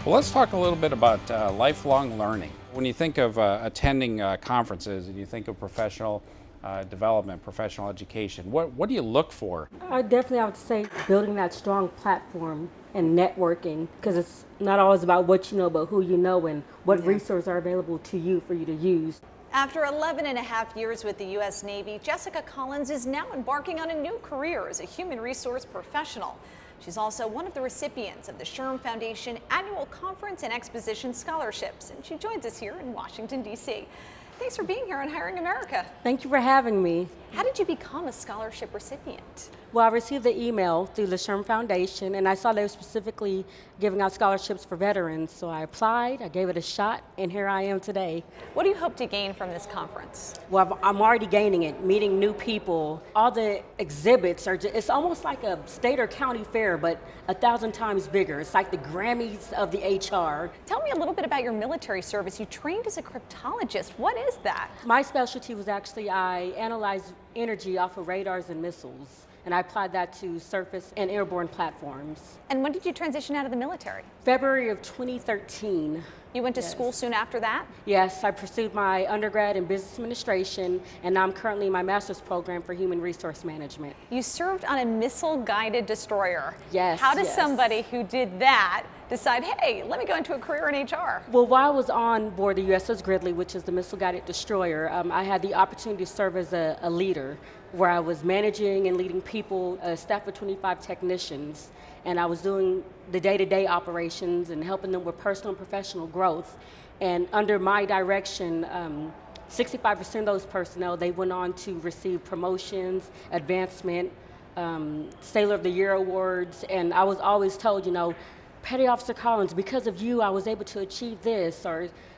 Well, let's talk a little bit about lifelong learning. When you think of attending conferences and you think of professional development, professional education, what do you look for? I would say building that strong platform and networking, because it's not always about what you know, but who you know and what resources are available to you for you to use. After 11 and a half years with the U.S. Navy, Jessica Collins is now embarking on a new career as a human resource professional. She's also one of the recipients of the SHRM Foundation Annual Conference and Exposition Scholarships, and she joins us here in Washington, D.C. Thanks for being here on Hiring America. Thank you for having me. How did you become a scholarship recipient? Well, I received the email through the SHRM Foundation, and I saw they were specifically giving out scholarships for veterans. So I applied, I gave it a shot, and here I am today. What do you hope to gain from this conference? Well, I'm already gaining it, meeting new people. All the exhibits are just, it's almost like a state or county fair, but 1,000 times bigger. It's like the Grammys of the HR. Tell me a little bit about your military service. You trained as a cryptologist. What is that? My specialty was actually I analyzed energy off of radars and missiles, and I applied that to surface and airborne platforms. And when did you transition out of the military? February of 2013. You went to school soon after that? Yes, I pursued my undergrad in business administration, and now I'm currently in my master's program for human resource management. You served on a missile-guided destroyer. Yes. How does somebody who did that decide, hey, let me go into a career in HR? Well, while I was on board the USS Gridley, which is the missile-guided destroyer, I had the opportunity to serve as a leader, where I was managing and leading people, a staff of 25 technicians, and I was doing the day-to-day operations and helping them with personal and professional growth. And under my direction, 65% of those personnel, they went on to receive promotions, advancement, Sailor of the Year awards, and I was always told, you know, Petty Officer Collins, because of you, I was able to achieve this.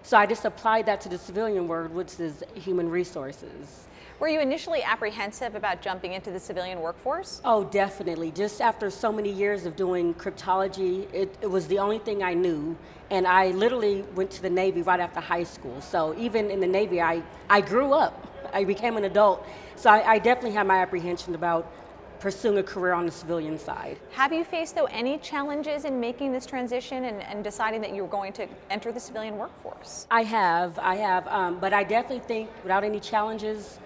So I just applied that to the civilian world, which is human resources. Were you initially apprehensive about jumping into the civilian workforce? Oh, definitely. Just after so many years of doing cryptology, it was the only thing I knew. And I literally went to the Navy right after high school. So even in the Navy, I grew up. I became an adult. So I definitely had my apprehension about pursuing a career on the civilian side. Have you faced, though, any challenges in making this transition and deciding that you were going to enter the civilian workforce? I have, but I definitely think without any challenges,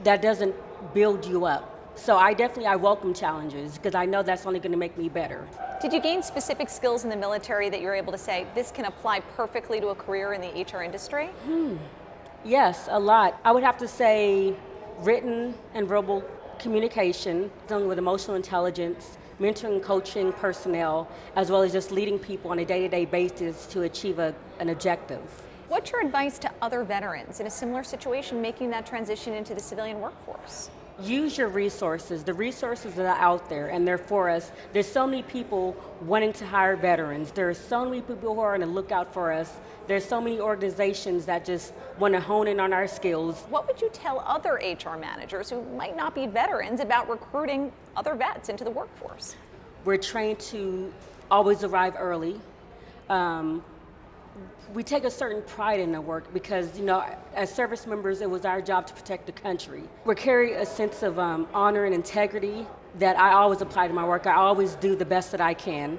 that doesn't build you up. So I welcome challenges because I know that's only going to make me better. Did you gain specific skills in the military that you're able to say, this can apply perfectly to a career in the HR industry? Yes, a lot. I would have to say written and verbal communication, dealing with emotional intelligence, mentoring and coaching personnel, as well as just leading people on a day-to-day basis to achieve an objective. What's your advice to other veterans in a similar situation making that transition into the civilian workforce? Use your resources. The resources that are out there, and they're for us. There's so many people wanting to hire veterans. There are so many people who are on the lookout for us. There's so many organizations that just want to hone in on our skills. What would you tell other HR managers who might not be veterans about recruiting other vets into the workforce? We're trained to always arrive early. We take a certain pride in the work because, you know, as service members, it was our job to protect the country. We carry a sense of honor and integrity that I always apply to my work. I always do the best that I can.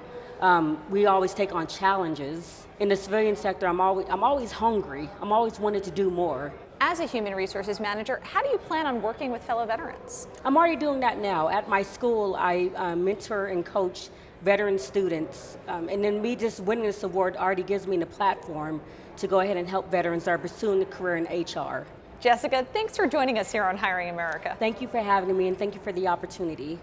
We always take on challenges. In the civilian sector, I'm always hungry. I'm always wanting to do more. As a human resources manager, how do you plan on working with fellow veterans? I'm already doing that now. At my school, I mentor and coach veteran students, and then me just winning this award already gives me the platform to go ahead and help veterans that are pursuing a career in HR. Jessica, thanks for joining us here on Hiring America. Thank you for having me, and thank you for the opportunity.